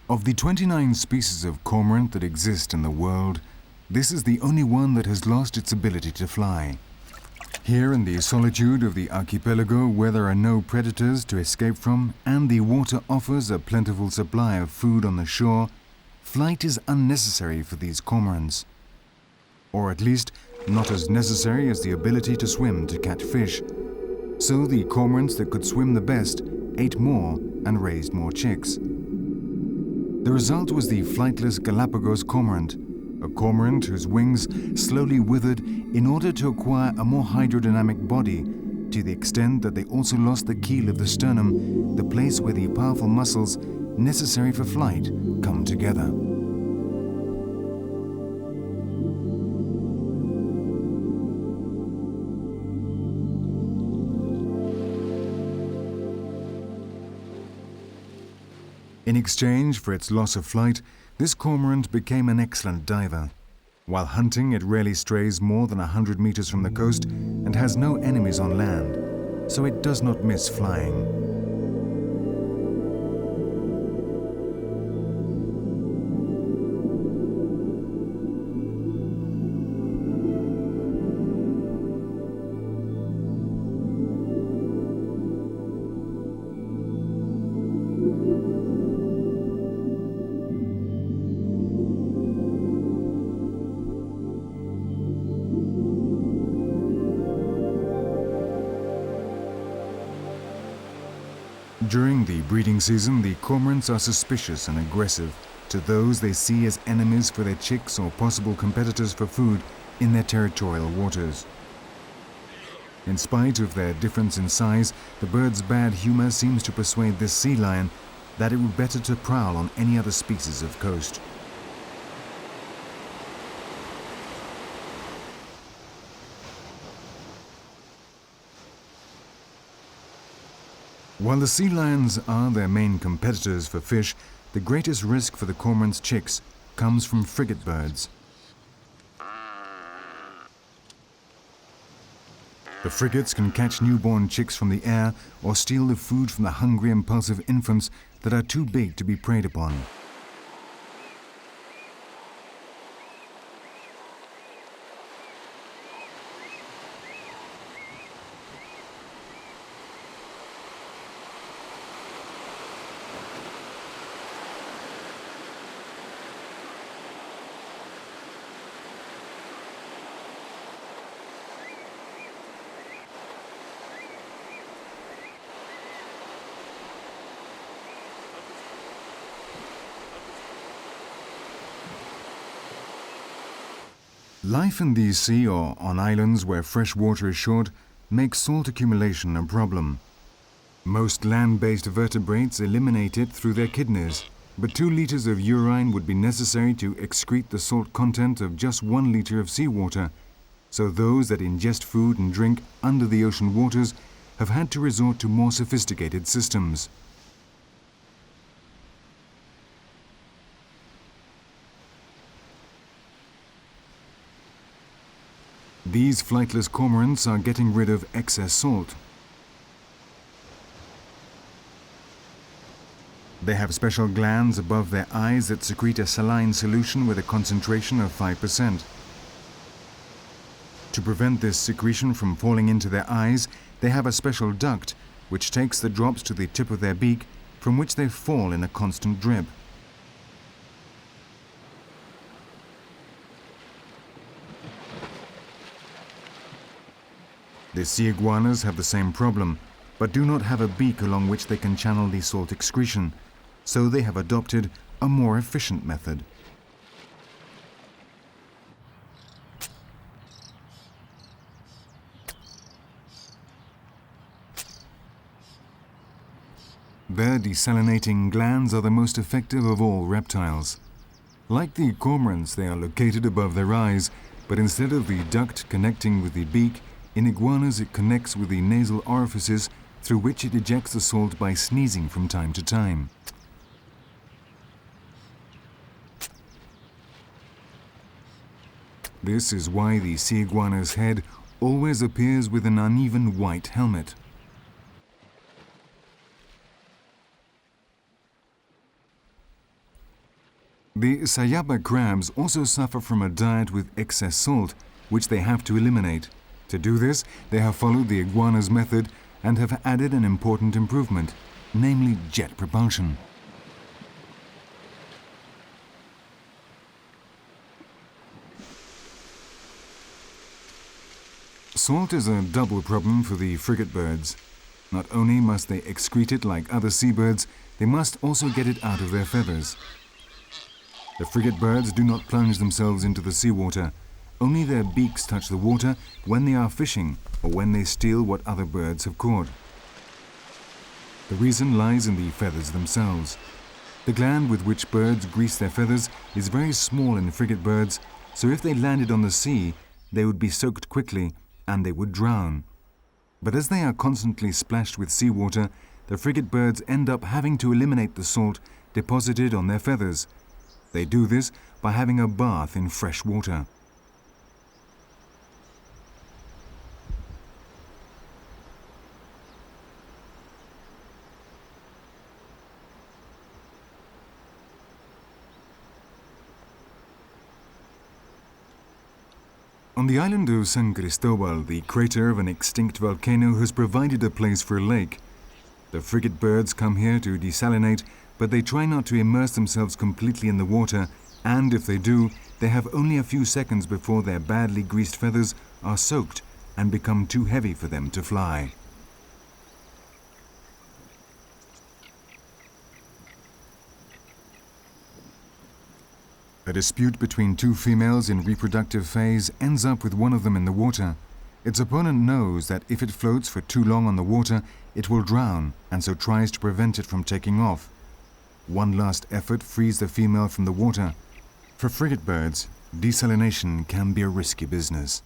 Of the 29 species of cormorant that exist in the world, this is the only one that has lost its ability to fly. Here in the solitude of the archipelago, where there are no predators to escape from and the water offers a plentiful supply of food on the shore, flight is unnecessary for these cormorants. Or at least, not as necessary as the ability to swim to catch fish. So the cormorants that could swim the best ate more and raised more chicks. The result was the flightless Galapagos cormorant, a cormorant whose wings slowly withered in order to acquire a more hydrodynamic body, to the extent that they also lost the keel of the sternum, the place where the powerful muscles necessary for flight come together. In exchange for its loss of flight, this cormorant became an excellent diver. While hunting, it rarely strays more than 100 meters from the coast and has no enemies on land, so it does not miss flying. During the breeding season, the cormorants are suspicious and aggressive to those they see as enemies for their chicks or possible competitors for food in their territorial waters. In spite of their difference in size, the bird's bad humor seems to persuade this sea lion that it would be better to prowl on any other species of coast. While the sea lions are their main competitors for fish, the greatest risk for the cormorant's chicks comes from frigate birds. The frigates can catch newborn chicks from the air or steal the food from the hungry, impulsive infants that are too big to be preyed upon. Life in the sea or on islands where fresh water is short makes salt accumulation a problem. Most land-based vertebrates eliminate it through their kidneys, but 2 liters of urine would be necessary to excrete the salt content of just 1 liter of seawater, so those that ingest food and drink under the ocean waters have had to resort to more sophisticated systems. These flightless cormorants are getting rid of excess salt. They have special glands above their eyes that secrete a saline solution with a concentration of 5%. To prevent this secretion from falling into their eyes, they have a special duct which takes the drops to the tip of their beak, from which they fall in a constant drip. The sea iguanas have the same problem, but do not have a beak along which they can channel the salt excretion, so they have adopted a more efficient method. Their desalinating glands are the most effective of all reptiles. Like the cormorants, they are located above their eyes, but instead of the duct connecting with the beak, in iguanas it connects with the nasal orifices through which it ejects the salt by sneezing from time to time. This is why the sea iguana's head always appears with an uneven white helmet. The sayapa crabs also suffer from a diet with excess salt, which they have to eliminate. To do this, they have followed the iguana's method and have added an important improvement, namely jet propulsion. Salt is a double problem for the frigate birds. Not only must they excrete it like other seabirds, they must also get it out of their feathers. The frigate birds do not plunge themselves into the seawater. Only their beaks touch the water when they are fishing or when they steal what other birds have caught. The reason lies in the feathers themselves. The gland with which birds grease their feathers is very small in frigate birds, so if they landed on the sea, they would be soaked quickly and they would drown. But as they are constantly splashed with seawater, the frigate birds end up having to eliminate the salt deposited on their feathers. They do this by having a bath in fresh water. On the island of San Cristobal, the crater of an extinct volcano has provided a place for a lake. The frigate birds come here to desalinate, but they try not to immerse themselves completely in the water, and if they do, they have only a few seconds before their badly greased feathers are soaked and become too heavy for them to fly. A dispute between two females in reproductive phase ends up with one of them in the water. Its opponent knows that if it floats for too long on the water, it will drown, and so tries to prevent it from taking off. One last effort frees the female from the water. For frigate birds, desalination can be a risky business.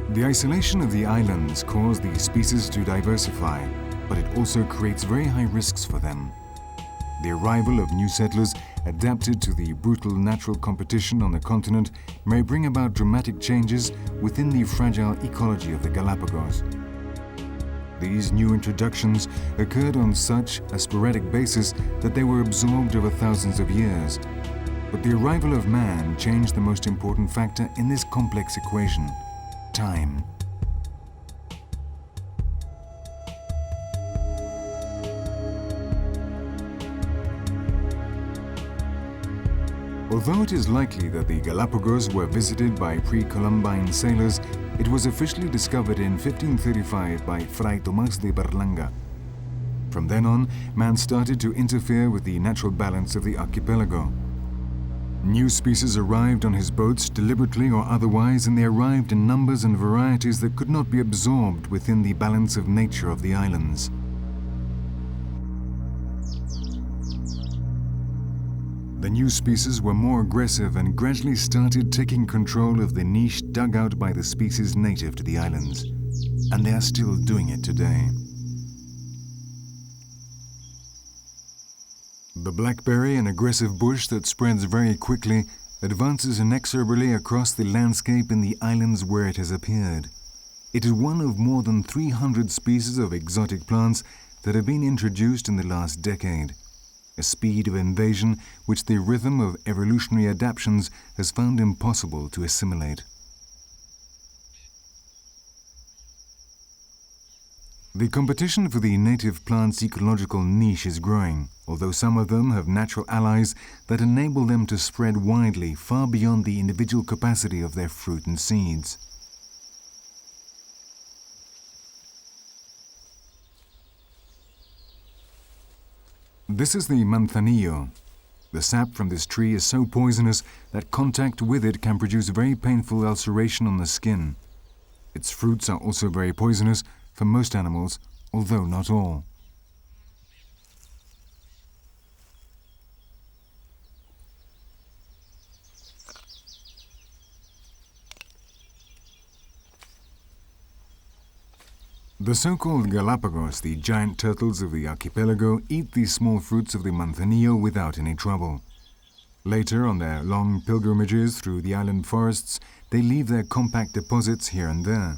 The isolation of the islands caused the species to diversify, but it also creates very high risks for them. The arrival of new settlers adapted to the brutal natural competition on the continent may bring about dramatic changes within the fragile ecology of the Galapagos. These new introductions occurred on such a sporadic basis that they were absorbed over thousands of years. But the arrival of man changed the most important factor in this complex equation: time. Although it is likely that the Galapagos were visited by pre-Columbine sailors, it was officially discovered in 1535 by Fray Tomás de Berlanga. From then on, man started to interfere with the natural balance of the archipelago. New species arrived on his boats deliberately or otherwise, and they arrived in numbers and varieties that could not be absorbed within the balance of nature of the islands. The new species were more aggressive and gradually started taking control of the niche dug out by the species native to the islands. And they are still doing it today. The blackberry, an aggressive bush that spreads very quickly, advances inexorably across the landscape in the islands where it has appeared. It is one of more than 300 species of exotic plants that have been introduced in the last decade. A speed of invasion which the rhythm of evolutionary adaptations has found impossible to assimilate. The competition for the native plant's ecological niche is growing, although some of them have natural allies that enable them to spread widely far beyond the individual capacity of their fruit and seeds. This is the manzanillo. The sap from this tree is so poisonous that contact with it can produce very painful ulceration on the skin. Its fruits are also very poisonous for most animals, although not all. The so-called Galapagos, the giant turtles of the archipelago, eat these small fruits of the manzanillo without any trouble. Later, on their long pilgrimages through the island forests, they leave their compact deposits here and there.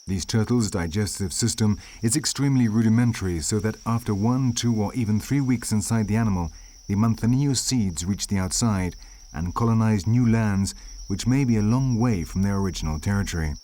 These turtles' digestive system is extremely rudimentary, so that after 1, 2, or even 3 weeks inside the animal, the Niño seeds reach the outside and colonize new lands which may be a long way from their original territory.